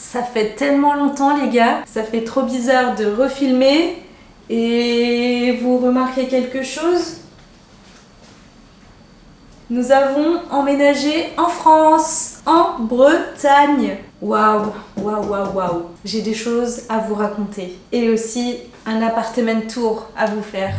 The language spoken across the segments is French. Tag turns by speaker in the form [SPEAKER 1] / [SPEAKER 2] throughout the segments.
[SPEAKER 1] Ça fait tellement longtemps les gars, ça fait trop bizarre de refilmer. Et vous remarquez quelque chose? Nous avons emménagé en France, en Bretagne. Waouh, waouh, waouh, waouh. J'ai des choses à vous raconter. Et aussi un appartement tour à vous faire.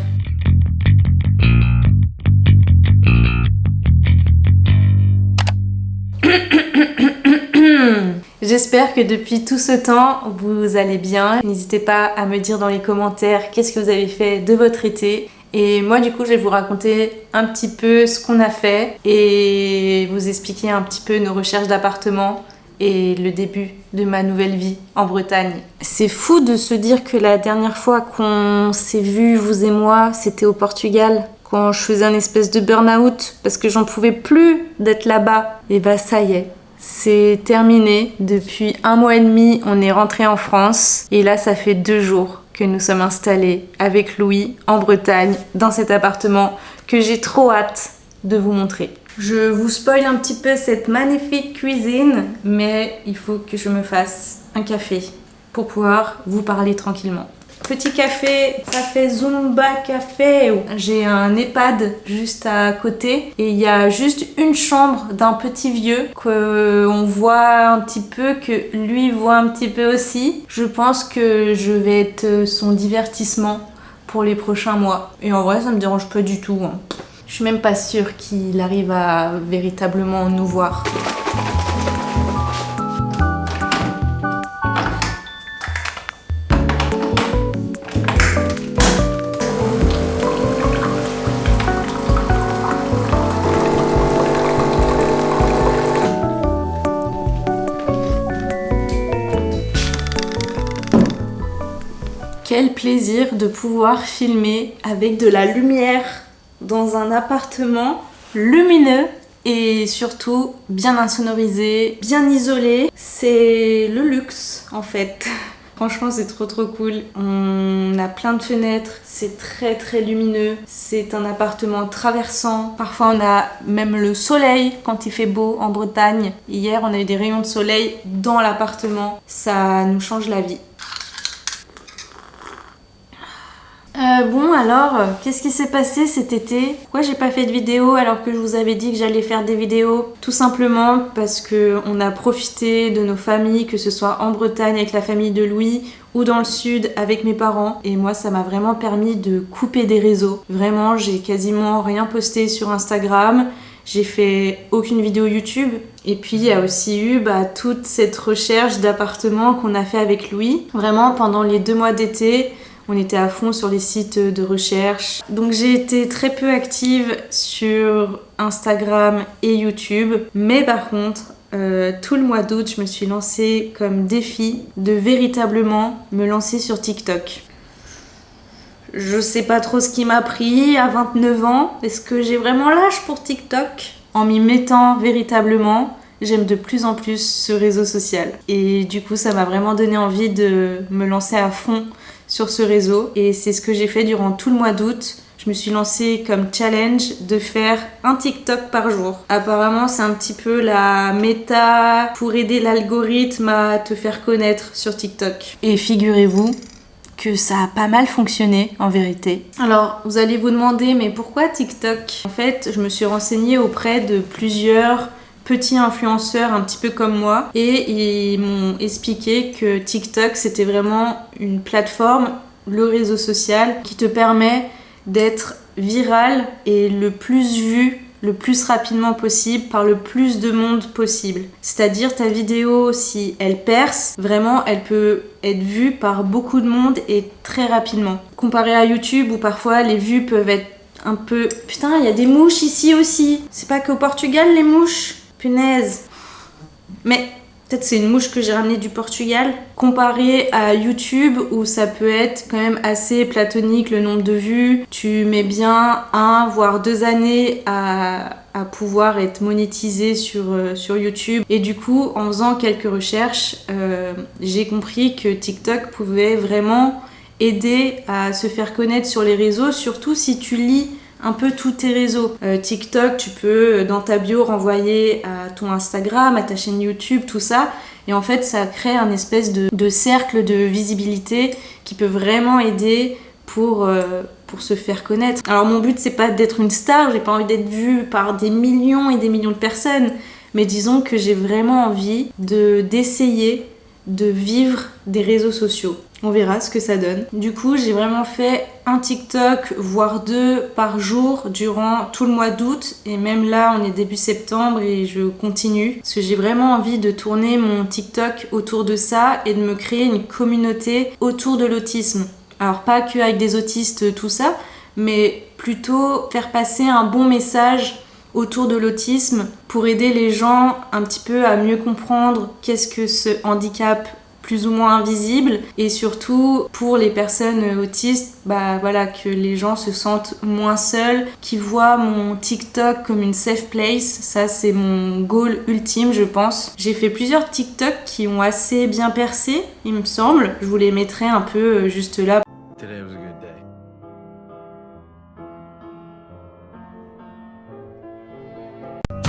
[SPEAKER 1] J'espère que depuis tout ce temps, vous allez bien. N'hésitez pas à me dire dans les commentaires qu'est-ce que vous avez fait de votre été. Et moi du coup, je vais vous raconter un petit peu ce qu'on a fait et vous expliquer un petit peu nos recherches d'appartement et le début de ma nouvelle vie en Bretagne. C'est fou de se dire que la dernière fois qu'on s'est vus, vous et moi, c'était au Portugal. Quand je faisais un espèce de burn-out parce que j'en pouvais plus d'être là-bas. Et bah ça y est. C'est terminé. Depuis 1 mois et demi, on est rentré en France. Et là, ça fait 2 jours que nous sommes installés avec Louis en Bretagne, dans cet appartement que j'ai trop hâte de vous montrer. Je vous spoil un petit peu cette magnifique cuisine, mais il faut que je me fasse un café pour pouvoir vous parler tranquillement. Petit café, ça fait Zumba Café. J'ai un EHPAD juste à côté et il y a juste une chambre d'un petit vieux qu'on voit un petit peu, que lui voit un petit peu aussi. Je pense que je vais être son divertissement pour les prochains mois. Et en vrai, ça me dérange pas du tout. Je suis même pas sûre qu'il arrive à véritablement nous voir. Quel plaisir de pouvoir filmer avec de la lumière dans un appartement lumineux et surtout bien insonorisé, bien isolé. C'est le luxe en fait. Franchement, c'est trop cool. On a plein de fenêtres, c'est très lumineux. C'est un appartement traversant. Parfois, on a même le soleil quand il fait beau en Bretagne. Hier, on a eu des rayons de soleil dans l'appartement. Ça nous change la vie. Bon alors, qu'est-ce qui s'est passé cet été? Pourquoi j'ai pas fait de vidéo alors que je vous avais dit que j'allais faire des vidéos? Tout simplement parce que on a profité de nos familles, que ce soit en Bretagne avec la famille de Louis ou dans le sud avec mes parents. Et moi, ça m'a vraiment permis de couper des réseaux. Vraiment, j'ai quasiment rien posté sur Instagram. J'ai fait aucune vidéo YouTube. Et puis il y a aussi eu toute cette recherche d'appartements qu'on a fait avec Louis. Vraiment, pendant les 2 mois d'été, on était à fond sur les sites de recherche. Donc j'ai été très peu active sur Instagram et YouTube. Mais par contre, tout le mois d'août, je me suis lancée comme défi de véritablement me lancer sur TikTok. Je sais pas trop ce qui m'a pris à 29 ans. Est-ce que j'ai vraiment l'âge pour TikTok? En m'y mettant véritablement, j'aime de plus en plus ce réseau social. Et du coup, ça m'a vraiment donné envie de me lancer à fond sur ce réseau. Et c'est ce que j'ai fait durant tout le mois d'août. Je me suis lancée comme challenge de faire un TikTok par jour. Apparemment, c'est un petit peu la méta pour aider l'algorithme à te faire connaître sur TikTok. Et figurez-vous que ça a pas mal fonctionné en vérité. Alors, vous allez vous demander, mais pourquoi TikTok? En fait, je me suis renseignée auprès de plusieurs petits influenceurs un petit peu comme moi et ils m'ont expliqué que TikTok c'était vraiment une plateforme, le réseau social qui te permet d'être viral et le plus vu le plus rapidement possible par le plus de monde possible. C'est-à-dire ta vidéo, si elle perce, vraiment elle peut être vue par beaucoup de monde et très rapidement. Comparé à YouTube où parfois les vues peuvent être un peu... Putain, il y a des mouches ici aussi. C'est pas qu'au Portugal les mouches? Punaise. Mais peut-être c'est une mouche que j'ai ramenée du Portugal. Comparé à YouTube où ça peut être quand même assez platonique le nombre de vues. Tu mets bien 1 voire 2 années à pouvoir être monétisé sur YouTube. Et du coup, en faisant quelques recherches, j'ai compris que TikTok pouvait vraiment aider à se faire connaître sur les réseaux, surtout si tu lis un peu tous tes réseaux. TikTok, tu peux dans ta bio renvoyer à ton Instagram, à ta chaîne YouTube, tout ça. Et en fait, ça crée un espèce de cercle de visibilité qui peut vraiment aider pour se faire connaître. Alors mon but, c'est pas d'être une star, j'ai pas envie d'être vue par des millions et des millions de personnes, mais disons que j'ai vraiment envie d'essayer de vivre des réseaux sociaux. On verra ce que ça donne. Du coup, j'ai vraiment fait un TikTok, voire 2 par jour durant tout le mois d'août. Et même là, on est début septembre et je continue. Parce que j'ai vraiment envie de tourner mon TikTok autour de ça et de me créer une communauté autour de l'autisme. Alors pas que avec des autistes, tout ça, mais plutôt faire passer un bon message autour de l'autisme pour aider les gens un petit peu à mieux comprendre qu'est-ce que ce handicap plus ou moins invisible, et surtout pour les personnes autistes, voilà, que les gens se sentent moins seuls, qui voient mon TikTok comme une safe place. Ça, c'est mon goal ultime, je pense. J'ai fait plusieurs TikTok qui ont assez bien percé, il me semble. Je vous les mettrai un peu juste là.
[SPEAKER 2] Today was a good day.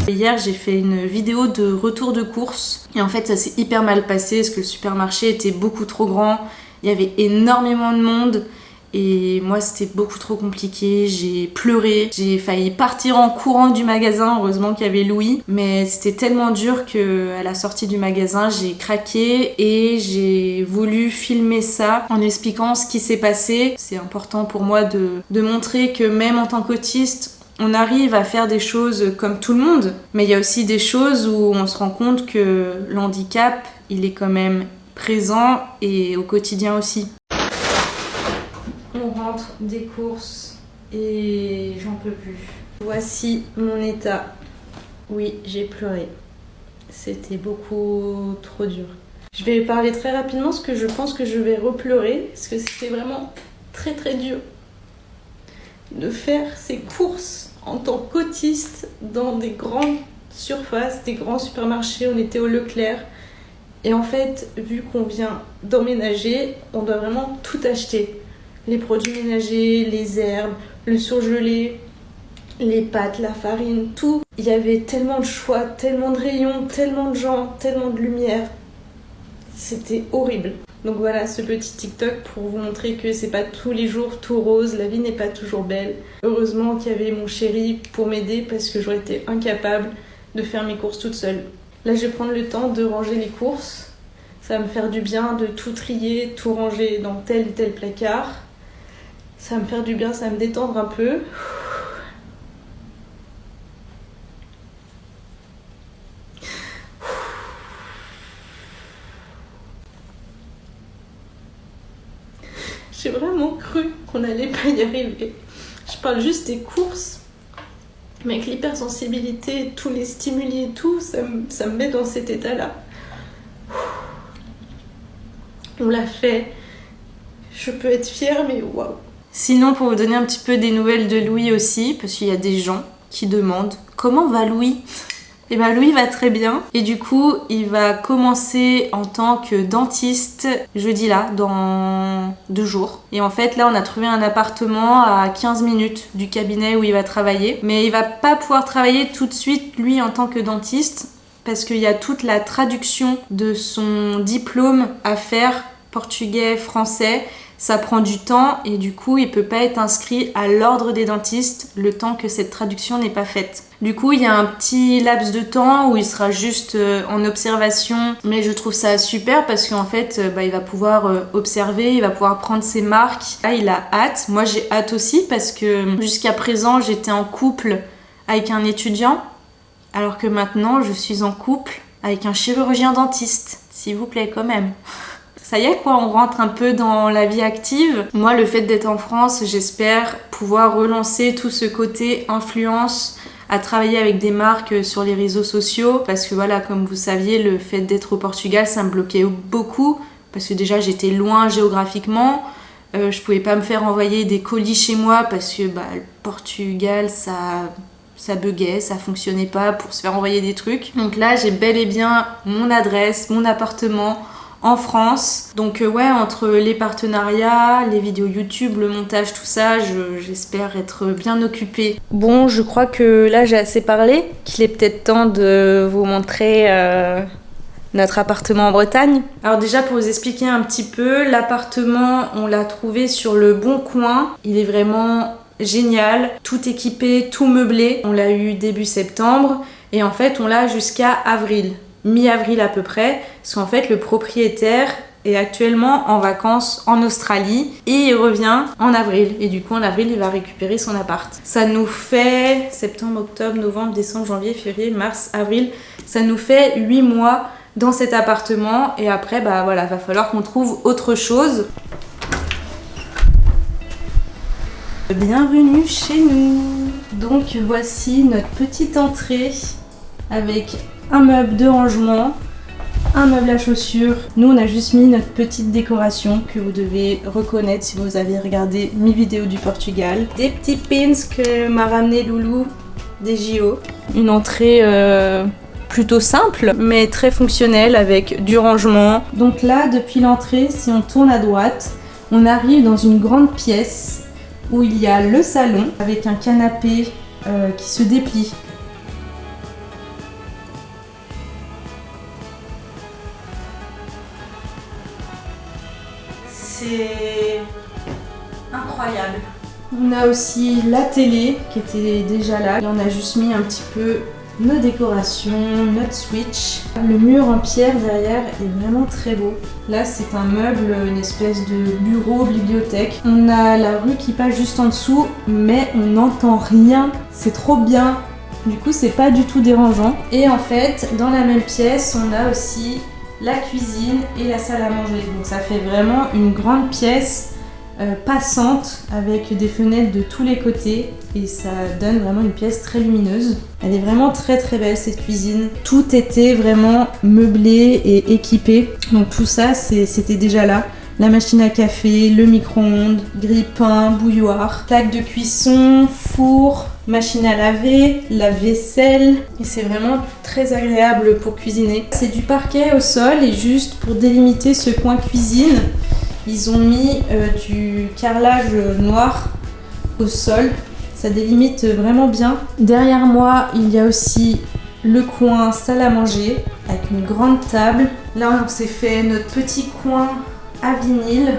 [SPEAKER 1] Hier, j'ai fait une vidéo de retour de course et en fait, ça s'est hyper mal passé parce que le supermarché était beaucoup trop grand, il y avait énormément de monde et moi, c'était beaucoup trop compliqué. J'ai pleuré, j'ai failli partir en courant du magasin, heureusement qu'il y avait Louis, mais c'était tellement dur qu'à la sortie du magasin, j'ai craqué et j'ai voulu filmer ça en expliquant ce qui s'est passé. C'est important pour moi de montrer que même en tant qu'autiste, on arrive à faire des choses comme tout le monde, mais il y a aussi des choses où on se rend compte que le handicap, il est quand même présent et au quotidien aussi. On rentre des courses et j'en peux plus. Voici mon état. Oui, j'ai pleuré. C'était beaucoup trop dur. Je vais parler très rapidement parce que je pense que je vais repleurer parce que c'était vraiment très très dur de faire ces courses en tant qu'autiste dans des grandes surfaces, des grands supermarchés. On était au Leclerc et en fait, vu qu'on vient d'emménager, on doit vraiment tout acheter. Les produits ménagers, les herbes, le surgelé, les pâtes, la farine, tout. Il y avait tellement de choix, tellement de rayons, tellement de gens, tellement de lumière. C'était horrible. Donc voilà ce petit TikTok pour vous montrer que c'est pas tous les jours tout rose, la vie n'est pas toujours belle. Heureusement qu'il y avait mon chéri pour m'aider parce que j'aurais été incapable de faire mes courses toute seule. Là, je vais prendre le temps de ranger les courses. Ça va me faire du bien de tout trier, tout ranger dans tel ou tel placard. Ça va me faire du bien, ça va me détendre un peu. J'ai vraiment cru qu'on n'allait pas y arriver. Je parle juste des courses, mais avec l'hypersensibilité, tous les stimuli et tout, ça me met dans cet état-là. On l'a fait. Je peux être fière, mais waouh. Sinon, pour vous donner un petit peu des nouvelles de Louis aussi, parce qu'il y a des gens qui demandent « Comment va Louis ?» Et ben Louis va très bien et du coup il va commencer en tant que dentiste jeudi là, dans 2 jours. Et en fait là on a trouvé un appartement à 15 minutes du cabinet où il va travailler. Mais il va pas pouvoir travailler tout de suite lui en tant que dentiste parce qu'il y a toute la traduction de son diplôme à faire, portugais, français. Ça prend du temps et du coup il peut pas être inscrit à l'ordre des dentistes le temps que cette traduction n'est pas faite. Du coup il y a un petit laps de temps où il sera juste en observation, mais je trouve ça super parce qu'en fait il va pouvoir observer, il va pouvoir prendre ses marques. Là il a hâte, moi j'ai hâte aussi parce que jusqu'à présent j'étais en couple avec un étudiant alors que maintenant je suis en couple avec un chirurgien dentiste, s'il vous plaît quand même. Ça y est quoi, on rentre un peu dans la vie active. Moi, le fait d'être en France, j'espère pouvoir relancer tout ce côté influence, à travailler avec des marques sur les réseaux sociaux. Parce que voilà, comme vous saviez, le fait d'être au Portugal, ça me bloquait beaucoup. Parce que déjà, j'étais loin géographiquement. Je pouvais pas me faire envoyer des colis chez moi parce que le Portugal, ça buguait, ça fonctionnait pas pour se faire envoyer des trucs. Donc là, j'ai bel et bien mon adresse, mon appartement, en France. Donc ouais, entre les partenariats, les vidéos YouTube, le montage, tout ça, j'espère être bien occupée. Bon, je crois que là j'ai assez parlé, qu'il est peut-être temps de vous montrer notre appartement en Bretagne. Alors déjà pour vous expliquer un petit peu, l'appartement on l'a trouvé sur le Bon Coin. Il est vraiment génial, tout équipé, tout meublé. On l'a eu début septembre et en fait on l'a jusqu'à avril. Mi-avril à peu près, parce qu'en fait le propriétaire est actuellement en vacances en Australie et il revient en avril. Et du coup en avril il va récupérer son appart. Ça nous fait septembre, octobre, novembre, décembre, janvier, février, mars, avril. Ça nous fait 8 mois dans cet appartement et après bah voilà, va falloir qu'on trouve autre chose. Bienvenue chez nous. Donc voici notre petite entrée avec un meuble de rangement, un meuble à chaussures. Nous on a juste mis notre petite décoration que vous devez reconnaître si vous avez regardé mes vidéos du Portugal. Des petits pins que m'a ramené Loulou des JO. Une entrée plutôt simple mais très fonctionnelle avec du rangement. Donc là depuis l'entrée, si on tourne à droite, on arrive dans une grande pièce où il y a le salon avec un canapé qui se déplie. C'est incroyable. On a aussi la télé qui était déjà là. Et on a juste mis un petit peu nos décorations, notre switch. Le mur en pierre derrière est vraiment très beau. Là c'est un meuble, une espèce de bureau, bibliothèque. On a la rue qui passe juste en dessous, mais on n'entend rien. C'est trop bien. Du coup c'est pas du tout dérangeant. Et en fait dans la même pièce on a aussi la cuisine et la salle à manger. Donc ça fait vraiment une grande pièce passante avec des fenêtres de tous les côtés et ça donne vraiment une pièce très lumineuse. Elle est vraiment très très belle cette cuisine. Tout était vraiment meublé et équipé. Donc tout ça c'était déjà là. La machine à café, le micro-ondes, grille-pain, bouilloire, plaque de cuisson, four, machine à laver, la vaisselle. Et c'est vraiment très agréable pour cuisiner. C'est du parquet au sol et juste pour délimiter ce coin cuisine, ils ont mis du carrelage noir au sol. Ça délimite vraiment bien. Derrière moi, il y a aussi le coin salle à manger avec une grande table. Là, on s'est fait notre petit coin à vinyle,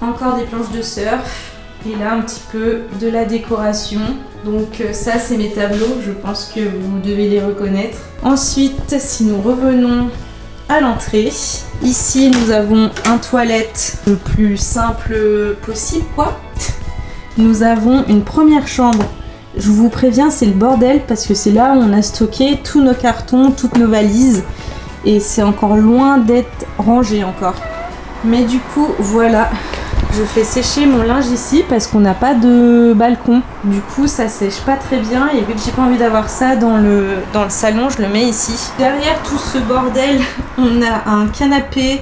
[SPEAKER 1] encore des planches de surf et là un petit peu de la décoration. Donc ça c'est mes tableaux, je pense que vous devez les reconnaître. Ensuite si nous revenons à l'entrée, ici nous avons un toilette le plus simple possible quoi. Nous avons une première chambre. Je vous préviens c'est le bordel parce que c'est là où on a stocké tous nos cartons, toutes nos valises et c'est encore loin d'être rangé encore. Mais du coup, voilà, je fais sécher mon linge ici parce qu'on n'a pas de balcon. Du coup, ça sèche pas très bien et vu que j'ai pas envie d'avoir ça dans le salon, je le mets ici. Derrière tout ce bordel, on a un canapé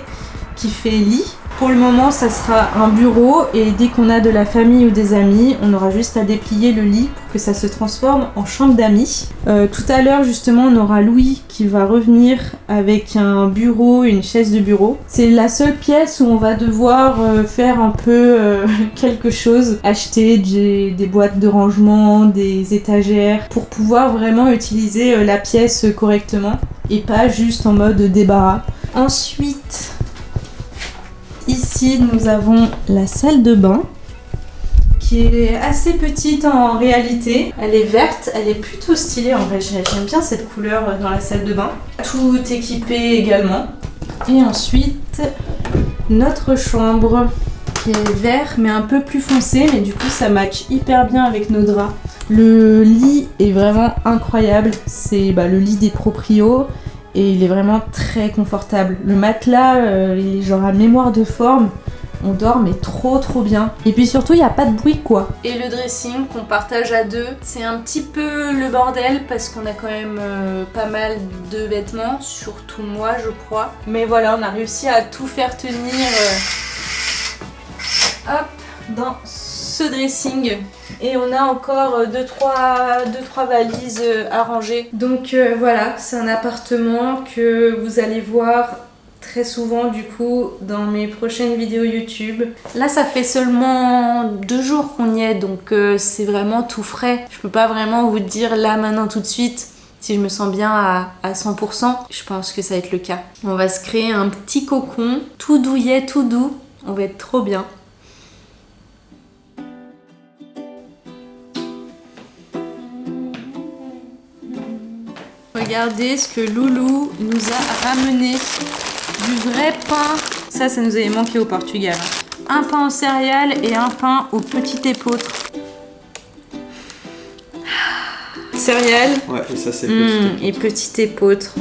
[SPEAKER 1] qui fait lit. Pour le moment, ça sera un bureau et dès qu'on a de la famille ou des amis, on aura juste à déplier le lit pour que ça se transforme en chambre d'amis. Tout à l'heure, justement, on aura Louis qui va revenir avec un bureau, une chaise de bureau. C'est la seule pièce où on va devoir faire un peu quelque chose, acheter des boîtes de rangement, des étagères, pour pouvoir vraiment utiliser la pièce correctement et pas juste en mode débarras. Ensuite, ici, nous avons la salle de bain qui est assez petite en réalité. Elle est verte, elle est plutôt stylée en vrai. J'aime bien cette couleur dans la salle de bain. Tout équipé également. Et ensuite, notre chambre qui est vert mais un peu plus foncé. Mais du coup, ça match hyper bien avec nos draps. Le lit est vraiment incroyable. C'est le lit des proprios. Et il est vraiment très confortable. Le matelas, il est genre à mémoire de forme. On dort mais trop bien. Et puis surtout, il n'y a pas de bruit quoi. Et le dressing qu'on partage à deux, c'est un petit peu le bordel parce qu'on a quand même pas mal de vêtements, surtout moi je crois. Mais voilà, on a réussi à tout faire tenir dans ce dressing. Et on a encore 2-3 valises à ranger. Donc voilà, c'est un appartement que vous allez voir très souvent du coup dans mes prochaines vidéos YouTube. Là ça fait seulement 2 jours qu'on y est, donc c'est vraiment tout frais. Je peux pas vraiment vous dire là maintenant tout de suite si je me sens bien à 100%. Je pense que ça va être le cas. On va se créer un petit cocon tout douillet, tout doux. On va être trop bien. Regardez ce que Loulou nous a ramené. Du vrai pain. Ça nous avait manqué au Portugal. Un pain aux céréales et un pain au petit épeautre. Céréales.
[SPEAKER 2] Ouais, et ça c'est petit.
[SPEAKER 1] Et petit épeautre.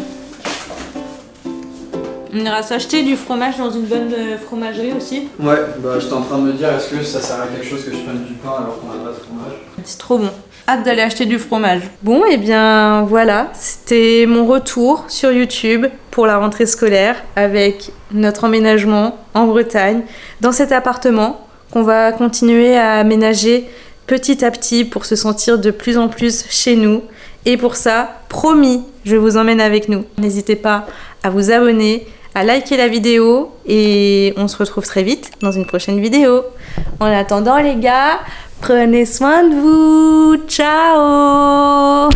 [SPEAKER 1] On ira s'acheter du fromage dans une bonne fromagerie aussi.
[SPEAKER 2] Ouais, bah j'étais en train de me dire, est-ce que ça sert à quelque chose que je prenne du pain alors qu'on n'a pas de fromage?
[SPEAKER 1] C'est trop bon. Hâte d'aller acheter du fromage. Bon, et bien voilà, c'était mon retour sur YouTube pour la rentrée scolaire avec notre emménagement en Bretagne, dans cet appartement qu'on va continuer à aménager petit à petit pour se sentir de plus en plus chez nous. Et pour ça, promis, je vous emmène avec nous. N'hésitez pas à vous abonner, à liker la vidéo et on se retrouve très vite dans une prochaine vidéo. En attendant les gars, prenez soin de vous. Ciao.